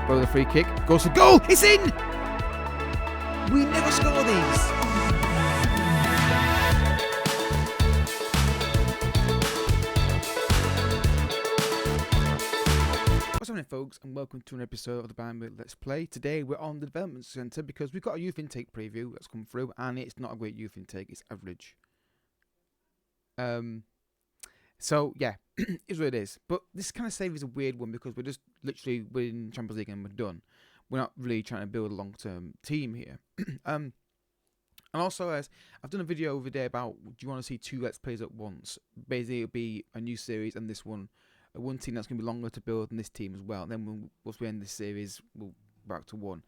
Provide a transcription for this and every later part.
Bow the free kick. Goes for goal. It's in! We never score these. What's happening, folks, and welcome to an episode of the Bayern Munich Let's Play. Today we're on the development centre because we've got a youth intake preview that's come through, and it's not a great youth intake, it's average. So yeah, it's what it is. But this kind of save is a weird one because we're in Champions League and we're done. We're not really trying to build a long-term team here. And also, as I've done a video over there about, do you want to see two Let's Plays at once? Basically, it'll be a new series and this one. One team that's going to be longer to build than this team as well. And then once we end this series, we'll back to one.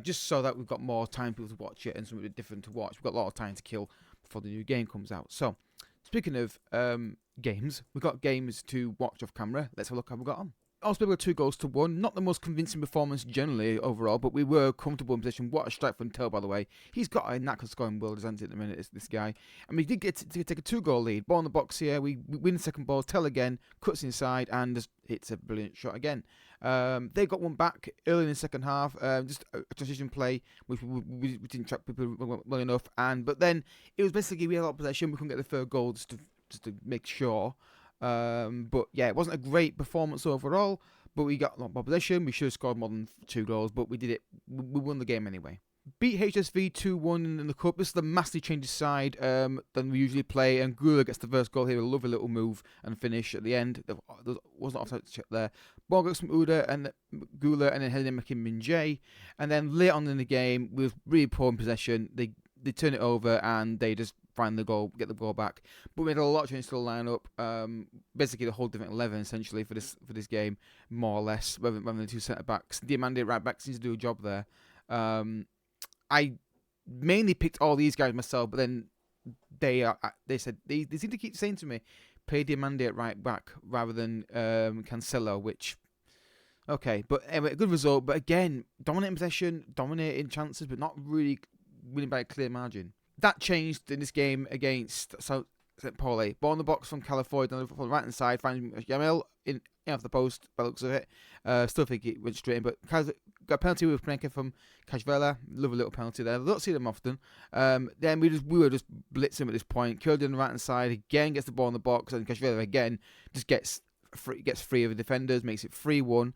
Just so that we've got more time for people to watch it and something different to watch. We've got a lot of time to kill before the new game comes out. So, speaking of games, we've got games to watch off camera. Let's have a look how we got on. Also, we got 2-1. Not the most convincing performance generally overall, but we were comfortable in position. What a strike from Tell, by the way. He's got a knack of scoring world, hasn't he, at the minute, this guy. And we did get to take a 2-goal lead. Ball in the box here. We win the second ball. Tell again. Cuts inside and just hits a brilliant shot again. They got one back early in the second half. Just a transition play, which we didn't track people well enough. But then it was basically we had a lot of possession. We couldn't get the third goal just to make sure. But yeah, it wasn't a great performance overall, but we got a lot more possession. We should have scored more than 2 goals, but we did it. We won the game anyway. Beat HSV 2-1 in the cup. This is the massively changed side than we usually play, and Gula gets the first goal here. A lovely little move and finish at the end. There wasn't offside check there. Ball goes from Uda and Gula, and then heading in Kim Min-jae. And then later on in the game, with really poor in possession, they turn it over and they just find the goal, get the goal back. But we had a lot of changes to the lineup. Basically, the whole different 11 essentially for this game, more or less, rather than the two centre backs. Diamande right back seems to do a job there. I mainly picked all these guys myself, but then they said they seem to keep saying to me, play Diamande at right back rather than Cancelo, which. Okay, but anyway, a good result. But again, dominating possession, dominating chances, but not really winning by a clear margin. That changed in this game against St. Pauli. Ball in the box from California on the right hand side, finding Jamel in off the post by the looks of it. Still think it went straight in, but got a penalty with Prenka from Kajvela. Lovely little penalty there. I don't see them often. Then we were just blitzing at this point. Curled on the right hand side again, gets the ball in the box, and Kajvela again just gets free of the defenders, makes it 3-1.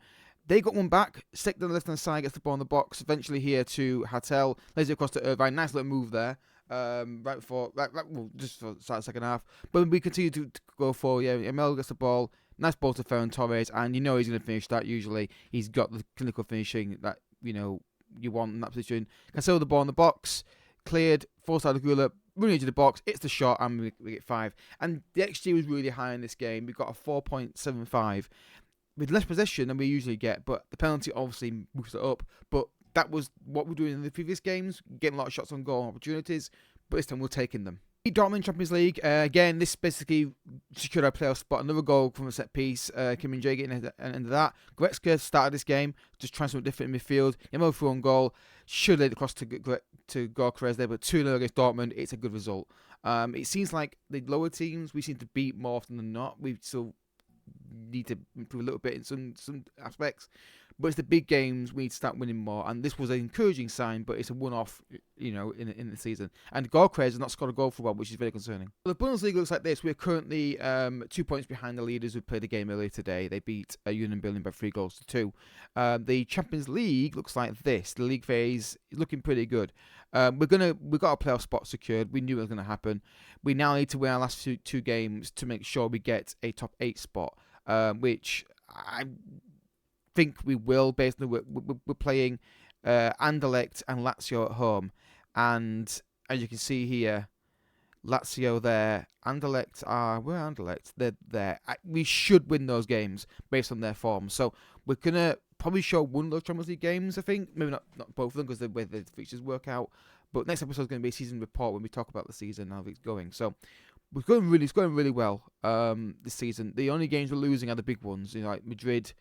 They got one back, stick on the left hand side, gets the ball in the box. Eventually here to Hartel, lays it across to Irvine. Nice little move there. Right before, just for the start of the second half. But we continue to go forward. Yeah, Emel gets the ball. Nice ball to Ferran Torres, and you know he's going to finish that. Usually, he's got the clinical finishing that you want in that position. Cancelo the ball in the box, cleared, forced out of Gula, running into the box. It's the shot, and we get 5. And the XG was really high in this game. We got a 4.75 with less possession than we usually get, but the penalty obviously moves it up. But that was what we're doing in the previous games, getting a lot of shots on goal and opportunities, but this time we're taking them. Dortmund Champions League, again, this basically secured our playoff spot. Another goal from a set piece, Kim Min-jae getting into that. Goretzka started this game, just trying something different in midfield. Yamo threw on goal, should have laid across to Gorkarez there, but 2-0 against Dortmund, it's a good result. It seems like the lower teams, we seem to beat more often than not. We still need to improve a little bit in some aspects, but it's the big games we need to start winning more, and this was an encouraging sign, but it's a one-off in the season. And Gorkarez has not scored a goal for a while, which is very concerning. Well, the Bundesliga looks like this. We're currently 2 points behind the leaders who played the game earlier today. They beat Union Berlin by 3-2. The Champions League looks like this. The league phase is looking pretty good. We've got a playoff spot secured. We knew it was going to happen. We now need to win our last two games to make sure we get a top 8 spot, which I think we will, based on we're playing Anderlecht and Lazio at home, and as you can see here, Lazio there, Anderlecht where are Anderlecht? They're there. We should win those games based on their form. So we're gonna probably show one of those Champions League games. I think maybe not both of them because the way the fixtures work out. But next episode is going to be a season report when we talk about the season and how it's going. So it's going really well this season. The only games we're losing are the big ones, like Madrid,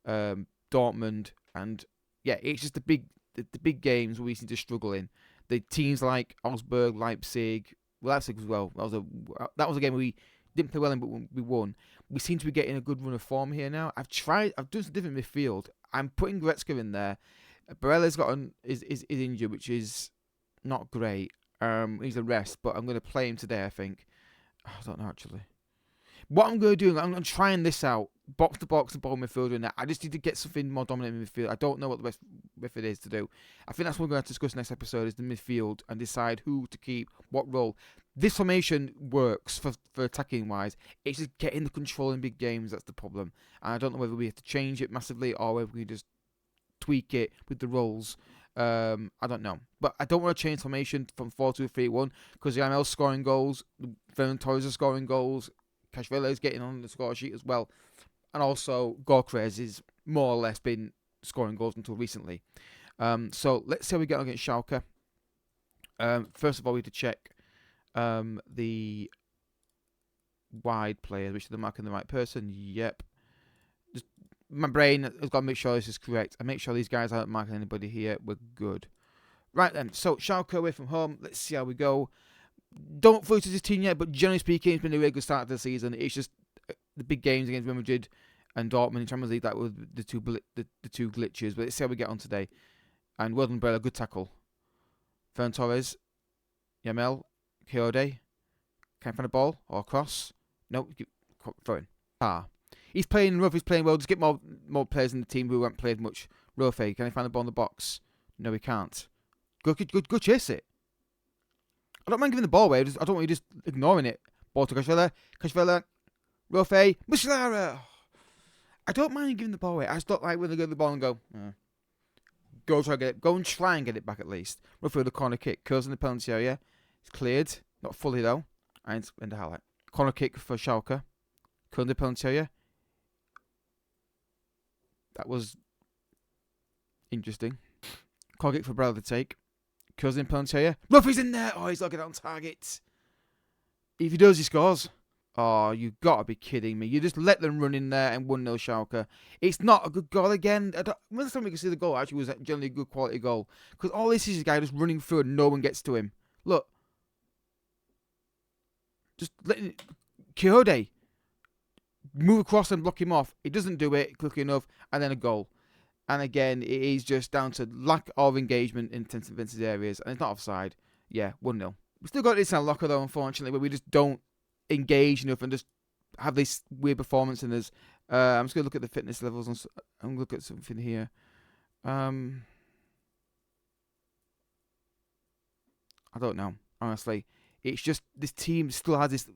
Dortmund, and yeah, it's just the big games where we seem to struggle in. The teams like Augsburg, Leipzig as well. That was a game where we didn't play well in, but we won. We seem to be getting a good run of form here now. I've done some different midfield. I'm putting Goretzka in there. Barella's got is injured, which is not great. He's a rest, but I'm going to play him today, I think. I don't know, actually. What I'm going to do, I'm trying this out. Box to box, the ball midfielder in that. I just need to get something more dominant in midfield. I don't know what the best method is to do. I think that's what we're going to discuss next episode, is the midfield, and decide who to keep, what role. This formation works for attacking wise. It's just getting the control in big games that's the problem. And I don't know whether we have to change it massively or whether we just tweak it with the roles. I don't know. But I don't want to change formation from 4-2-3-1 because Yamel's scoring goals, Ferran Torres is scoring goals, Kashvela is getting on the score sheet as well. And also, Gorkrez is more or less been scoring goals until recently. So let's see how we get on against Schalke. First of all, we have to check the wide players, which they're marking the right person. Yep. Just, my brain has got to make sure this is correct. And make sure these guys aren't marking anybody here. We're good. Right then, so Schalke away from home. Let's see how we go. Don't focus this team yet, but generally speaking, it's been a really good start to the season. It's just the big games against Real Madrid and Dortmund in Champions League that were the two glitches. But let's see how we get on today. And well done, Brella, good tackle. Ferran Torres, Yamel, Kiyode. Can I find a ball or a cross? No, throw in. He's playing rough. He's playing well. Just get more players in the team who haven't played much. Rofe, can I find the ball in the box? No, he can't. Go chase it. I don't mind giving the ball away. I don't want you just ignoring it. Ball to Kashvela, Rofe, Musiala. I don't mind giving the ball away. I just don't like when they get the ball and go. Go try and get it. Go and try and get it back at least. Rofe with a corner kick. Curls in the penalty area. It's cleared. Not fully though. And in the highlight. Corner kick for Schalke. Curls in the penalty area. That was interesting. Corner kick for Brella to take. Curls in penalty area. Ruffy's in there. Oh, he's not getting on target. If he does, he scores. Oh, you've got to be kidding me. You just let them run in there and 1-0 Schalke. It's not a good goal again. When time we can see the goal actually was generally a good quality goal. Because all this is a guy just running through and no one gets to him. Look. Just letting Kiyode move across and block him off. He doesn't do it quickly enough. And then a goal. And again, it is just down to lack of engagement in defensive areas. And it's not offside. Yeah, 1-0. We still got this in our locker, though, unfortunately, where we just don't engage enough and just have this weird performance in us. I'm just going to look at the fitness levels. I'm going to look at something here. I don't know, honestly. It's just this team still has this.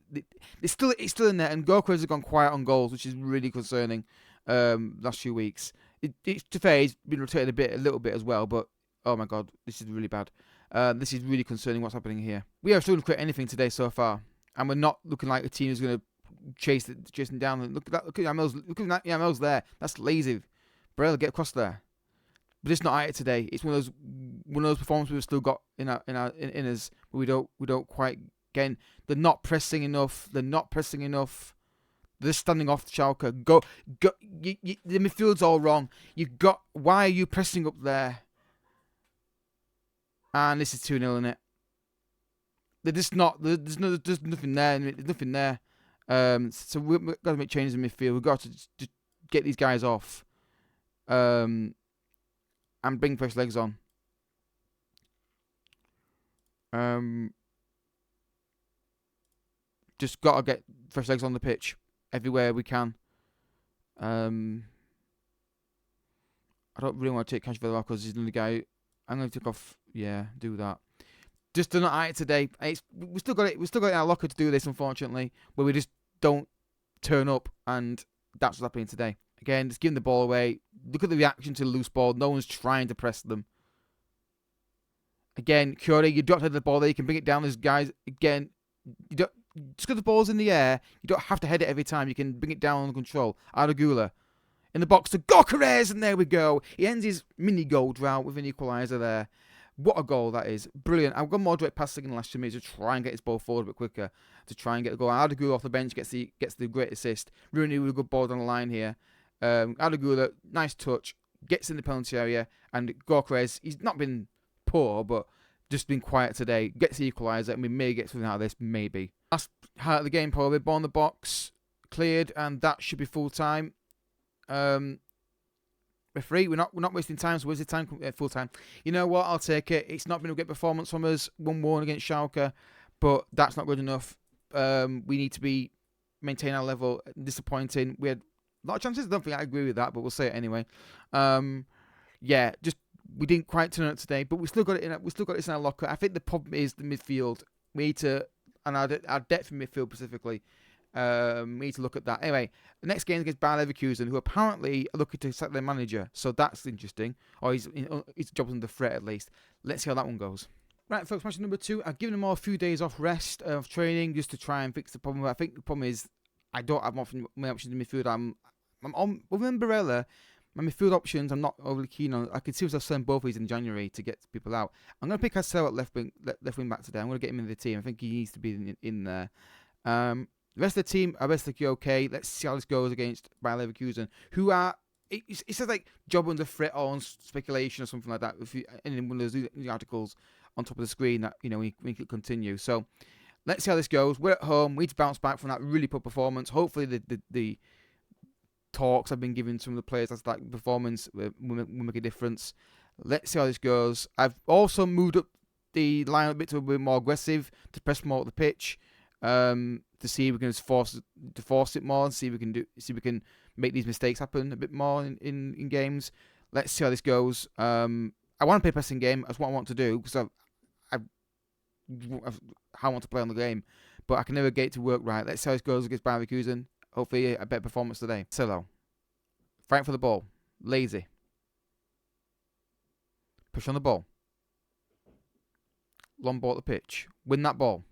It's still in there, and Gorkrez has gone quiet on goals, which is really concerning. Last few weeks, it's to fair, he's been rotated a little bit as well. But oh my god, this is really bad. This is really concerning. What's happening here? We are still going to create anything today so far, and we're not looking like a team who's going to chase them down. And look at that! Look at Yamel's there. That's lazy. Barella, get across there. But it's not at it today. It's one of those performances we've still got in us, but we don't quite get in. They're not pressing enough. They're just standing off Schalke. Go! The midfield's all wrong. Why are you pressing up there? And this is 2-0 in it. They're just not. There's nothing there. There's nothing there. So we've got to make changes in midfield. We've got to just get these guys off. And bring fresh legs on. Just got to get fresh legs on the pitch everywhere we can. I don't really want to take Kashvela off because he's another guy. I'm going to take off. Yeah, do that. Just do not at it today. We still got it. We still got it in our locker to do this, unfortunately, where we just don't turn up, and that's what's happening today. Again, just giving the ball away. Look at the reaction to the loose ball. No one's trying to press them. Again, Curry, you don't have the ball there. You can bring it down. There's guys, again, just because the ball's in the air, you don't have to head it every time. You can bring it down under control. Ardagula in the box to Gorkrez, and there we go. He ends his mini goal drought with an equaliser there. What a goal that is. Brilliant. I've got more direct passing in the last 2 minutes to try and get his ball forward a bit quicker, to try and get the goal. Ardagula off the bench gets the great assist. Rooney with a good ball down the line here. Ardagula, nice touch, gets in the penalty area, and Gorkrez, he's not been poor, but just been quiet today, gets the equaliser, and we may get something out of this, maybe. Last highlight of the game, probably, ball in the box, cleared, and that should be full time. Referee, we're not wasting time, so where's the time? Full time. You know what? I'll take it. It's not been a great performance from us. 1-1 against Schalke, but that's not good enough. We need to maintain our level. Disappointing. We had a lot of chances. I don't think I agree with that, but we'll say it anyway. Just we didn't quite turn up today, but we still got it in. We still got this in our locker. I think the problem is the midfield. We need to, and our depth in midfield specifically. We need to look at that. Anyway, the next game is against Bayern Leverkusen, who apparently are looking to sack their manager. So that's interesting. Or his job's under threat at least. Let's see how that one goes. Right, folks, match number 2. I've given them all a few days off rest of training just to try and fix the problem. I think the problem is I don't have many options in midfield. I'm on with Barella. My midfield options I'm not overly keen on. I could see myself selling both of these in January to get people out. I'm going to pick Hassel at left wing back today. I'm going to get him in the team. I think he needs to be in there. The rest of the team are basically okay. Let's see how this goes against Bayer Leverkusen, who are, it says like job under threat or on speculation or something like that. If you, and one of those articles on top of the screen that, we can continue. So let's see how this goes. We're at home. We need to bounce back from that really poor performance. Hopefully the talks I've been giving some of the players as that performance will make a difference. Let's see how this goes. I've also moved up the line a bit to a bit more aggressive to press more at the pitch. To see if we can force it more and see if we can make these mistakes happen a bit more in games. Let's see how this goes. I want to play a pressing game. That's what I want to do because I want to play on the game, but I can never get it to work right. Let's see how this goes against Bayern Leverkusen. Hopefully a better performance today. Silo, fight for the ball, lazy, push on the ball, long ball at the pitch, win that ball.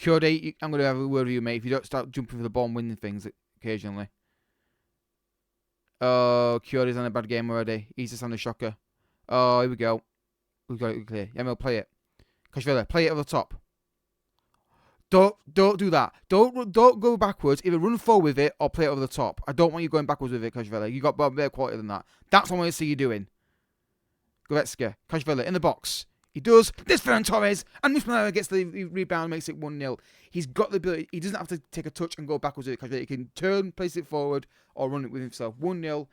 Kurde, I'm going to have a word with you, mate, if you don't start jumping for the ball and winning things occasionally. Oh, Kurde's on a bad game already. He's just on a shocker. Oh, here we go. We've got it clear. Emil, play it. Kashvela, play it over the top. Don't do that. Don't go backwards. Either run forward with it or play it over the top. I don't want you going backwards with it, Kashvela. You got better quality than that. That's what I want to see you doing. Goretzka, Kashvela, in the box. He does. This Ferran Torres. And Musiala gets the rebound and makes it 1-0. He's got the ability. He doesn't have to take a touch and go backwards with it. He can turn, place it forward, or run it with himself. 1-0.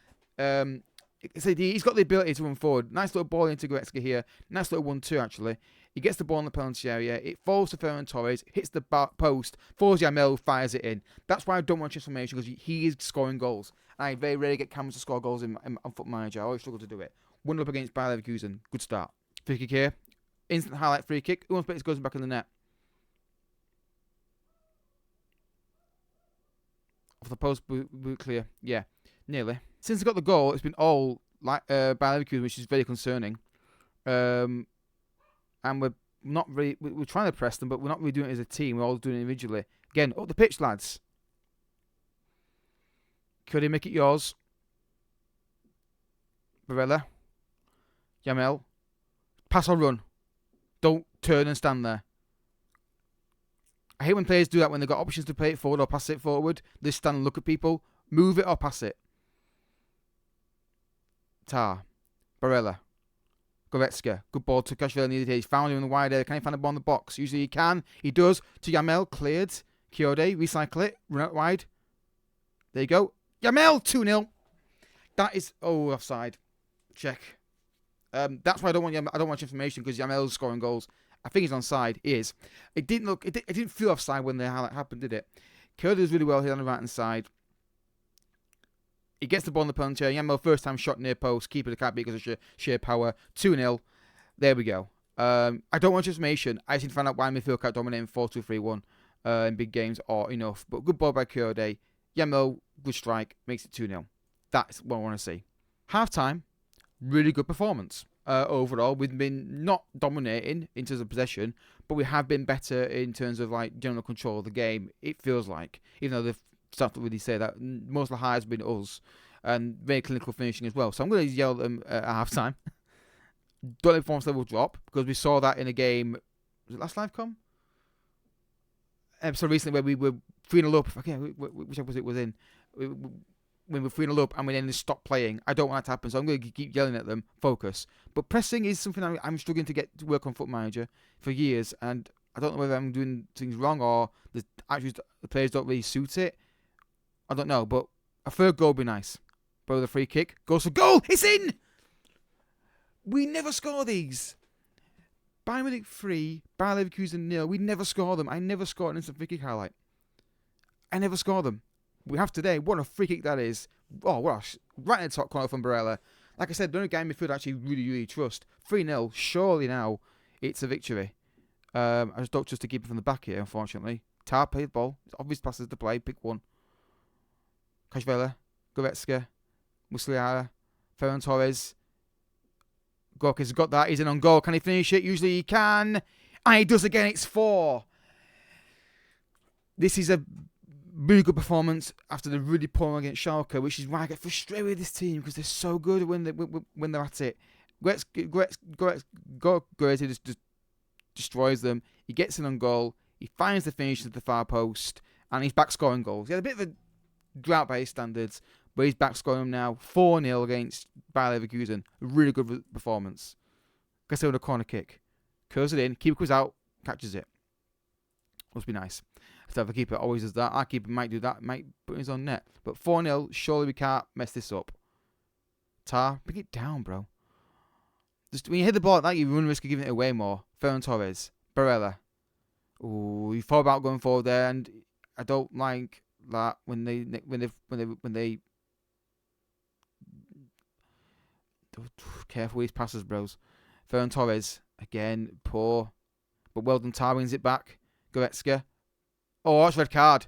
He's got the ability to run forward. Nice little ball into Goretzka here. Nice little 1-2, actually. He gets the ball in the penalty area. It falls to Ferran Torres. Hits the post. Falls Jamel. Fires it in. That's why I don't want transformation, because he is scoring goals. I very rarely get cameras to score goals on Foot Manager. I always struggle to do it. 1-up against Bayer Leverkusen. Good start. Free kick here. Instant highlight free kick. Who wants to bet this goes back in the net? Off the post, clear. Yeah, nearly. Since I got the goal, it's been all like Bayer Leverkusen, which is very concerning. And we're not really. We're trying to press them, but we're not really doing it as a team. We're all doing it individually. Again, up the pitch, lads. Could he make it yours? Barella. Jamel. Pass or run. Don't turn and stand there. I hate when players do that when they've got options to play it forward or pass it forward. They stand and look at people. Move it or pass it. Tar. Barella. Goretzka. Good ball to Kashvela the other day. He's found him in the wide area. Can he find the ball in the box? Usually he can. He does. To Jamel. Cleared. Kurde. Recycle it. Run out wide. There you go. Jamel. 2-0. That is... Oh, offside. Check. That's why I don't want information, because Jamel's scoring goals. I think he's onside. He is. It didn't feel offside when the highlight happened, did it? Kurde does really well here on the right hand side. He gets the ball in the penalty area. Jamel first time shot near post. Keeper can't beat because of sheer power. 2-0. There we go. I don't want information. I just need to find out why midfield can't dominate 4-2-3-1 in big games or enough. But good ball by Kurde. Jamel, good strike, makes it 2-0. That's what I want to see. Half time. Really good performance overall. We've been not dominating in terms of possession, but we have been better in terms of like general control of the game. It feels like, even though they've started to really say that, most of the highs have been us, and very clinical finishing as well. So I'm going to yell at them at half time. Don't let performance level drop, because we saw that in a game. Was it last live com? So recently where we were 3-0 up. Okay, which episode it was in. When we're 3-0 up and we then stop playing. I don't want that to happen, so I'm going to keep yelling at them. Focus. But pressing is something I'm struggling to get to work on Foot Manager for years, and I don't know whether I'm doing things wrong or the players don't really suit it. I don't know, but a third goal would be nice. Bro, the free kick goes for goal. It's in. We never score these. Bayern Munich 3, Bayer Leverkusen 0. We never score them. I never score an instant free kick highlight. I never score them. We have today. What a free kick that is. Oh, gosh. Right in the top corner from Barella. Like I said, the only guy in midfield I actually really trust. 3-0. Surely now it's a victory. I just don't trust to keep it from the back here, unfortunately. Tar, play the ball. It's obvious passes to play. Pick one. Kashvela. Goretzka. Musiala. Ferran Torres. Gorka's got that. He's in on goal. Can he finish it? Usually he can. And he does again. It's 4. This is a really good performance after the really poor one against Schalke, which is why I get frustrated with this team because they're so good when they're at it. Goretzka just destroys them. He gets in on goal. He finds the finish at the far post. And he's back scoring goals. He had a bit of a drought by his standards. But he's back scoring them now. 4-0 against Bayer Leverkusen. A really good performance. Gets it on a corner kick. Curls it in. Keeper goes out. Catches it. Must be nice. So if the keeper always does that, our keeper might do that. Might put in his own net. But 4-0. Surely we can't mess this up. Tar, bring it down, bro. Just when you hit the ball like that, you run the risk of giving it away more. Ferran Torres. Barella. Ooh, you thought about going forward there, and I don't like that when they careful with his passes, bros. Ferran Torres, again, poor. But well done, Tar wins it back. Goretzka. Oh, that's red card.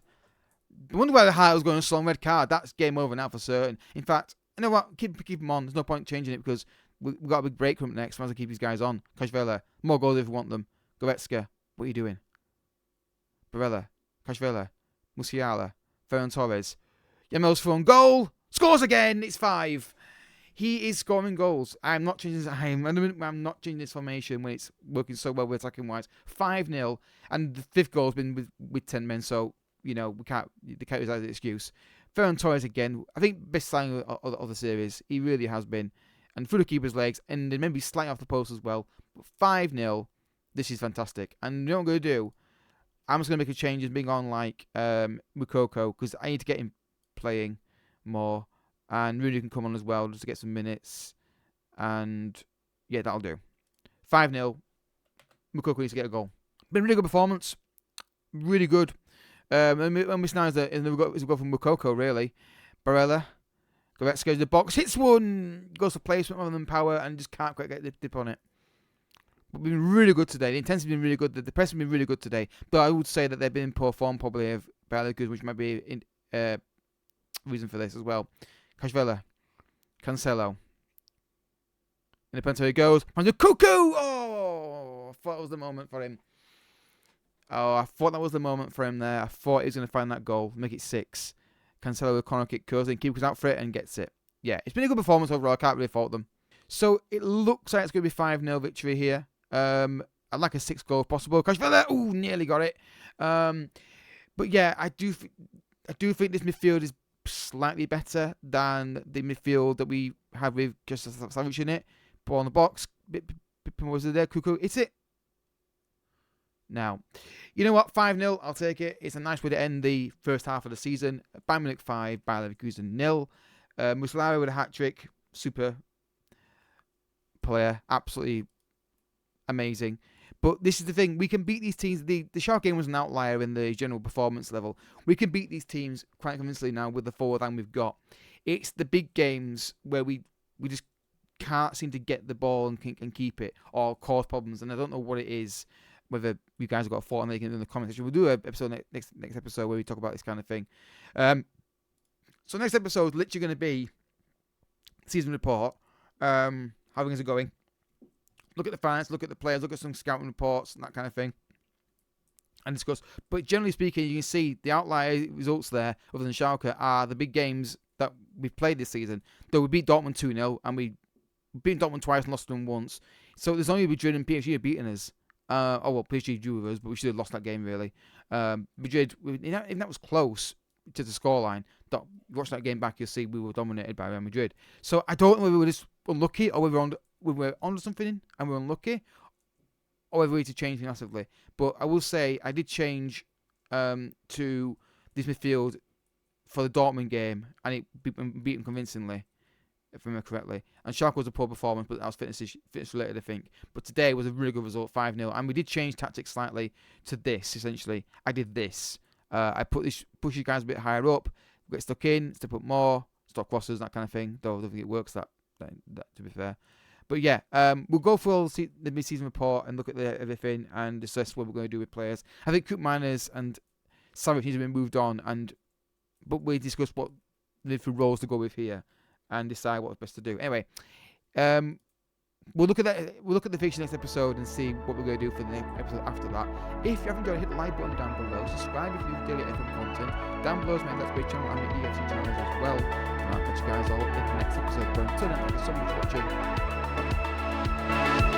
I wonder why the heart was going so long. Red card. That's game over now for certain. In fact, you know what? Keep him on. There's no point changing it because we've got a big break coming up next. Might as well keep these guys on. Kashvela. More goals if we want them. Goretzka. What are you doing? Barella. Kashvela. Musiala. Ferran Torres. Yamel's thrown goal. Scores again. It's 5. He is scoring goals. I'm not changing this. I'm not changing this formation when it's working so well with attacking wise. 5-0, and the 5th goal's been with 10 men. So they can't use that as an excuse. Ferran Torres again. I think best signing of the series. He really has been, and through the keeper's legs, and then maybe slightly off the post as well. But 5-0. This is fantastic. And you know what I'm going to do? I'm just going to make a change and bring on like Mukoko because I need to get him playing more. And Rooney can come on as well just to get some minutes. And yeah, that'll do. 5-0. Mukoko needs to get a goal. Been a really good performance. Really good. And Miss Nine is a goal from Mukoko, really. Barella. Goretzka goes to the box. Hits one. Goes for placement rather than power and just can't quite get the dip on it. But been really good today. The intensity's been really good. The press has been really good today. But I would say that they've been in poor form probably of Bayer Leverkusen, which might be reason for this as well. Kashvela. Cancelo. In the penalty he goes. Cuckoo! Oh! I thought that was the moment for him. Oh, I thought that was the moment for him there. I thought he was going to find that goal. Make it 6. Cancelo with a corner kick curls in. Keeper goes out for it and gets it. Yeah, it's been a good performance overall. I can't really fault them. So it looks like it's going to be 5-0 victory here. I'd like a 6 goal if possible. Kashvela! Ooh, nearly got it. But yeah, I do think this midfield is slightly better than the midfield that we have with just Savage in it. Ball on the box. Bit was there. Cuckoo. It's it. Now, you know what? 5-0. I'll take it. It's a nice way to end the first half of the season. Bayern Munich 5, Bayer Leverkusen 0. Musiala with a hat-trick. Super player. Absolutely amazing. But this is the thing. We can beat these teams. The Schalke game was an outlier in the general performance level. We can beat these teams quite convincingly now with the forward line we've got. It's the big games where we just can't seem to get the ball and keep it or cause problems. And I don't know what it is. Whether you guys have got a thought on it in the comment section. We'll do an episode next episode where we talk about this kind of thing. So next episode is literally going to be season report. How things are going. Look at the fans, look at the players, look at some scouting reports and that kind of thing. And discuss. But generally speaking, you can see the outlier results there, other than Schalke, are the big games that we've played this season. Though we beat Dortmund 2-0 and we beat Dortmund twice and lost them once. So there's only Madrid and PSG have beaten us. PSG drew with us, but we should have lost that game, really. Madrid, if that was close to the scoreline, watch that game back, you'll see we were dominated by Real Madrid. So I don't know whether we were just unlucky or whether we were onto something and we were unlucky, or whether we need to change massively. But I will say, I did change to this midfield for the Dortmund game, and it beat them convincingly. if I remember correctly. And Schalke was a poor performance, but that was fitness related, I think. But today was a really good result, 5-0. And we did change tactics slightly to this, essentially. I did this. I push you guys a bit higher up, get stuck in, step up more, stop crosses, that kind of thing. Though I don't think it works that to be fair. But yeah, we'll go through the mid-season report and look at everything and assess what we're going to do with players. I think Koop Miners and Savic needs to be moved on, but we discuss what the different roles to go with here and decide what's best to do. Anyway, we'll look at the fixture next episode and see what we're going to do for the next episode after that. If you haven't got it, hit the like button down below. Subscribe if you do daily FM content. Down below is my Let's Play channel and my EFC channels as well. And I'll catch you guys all in the next episode. But until then, thank you so much for watching.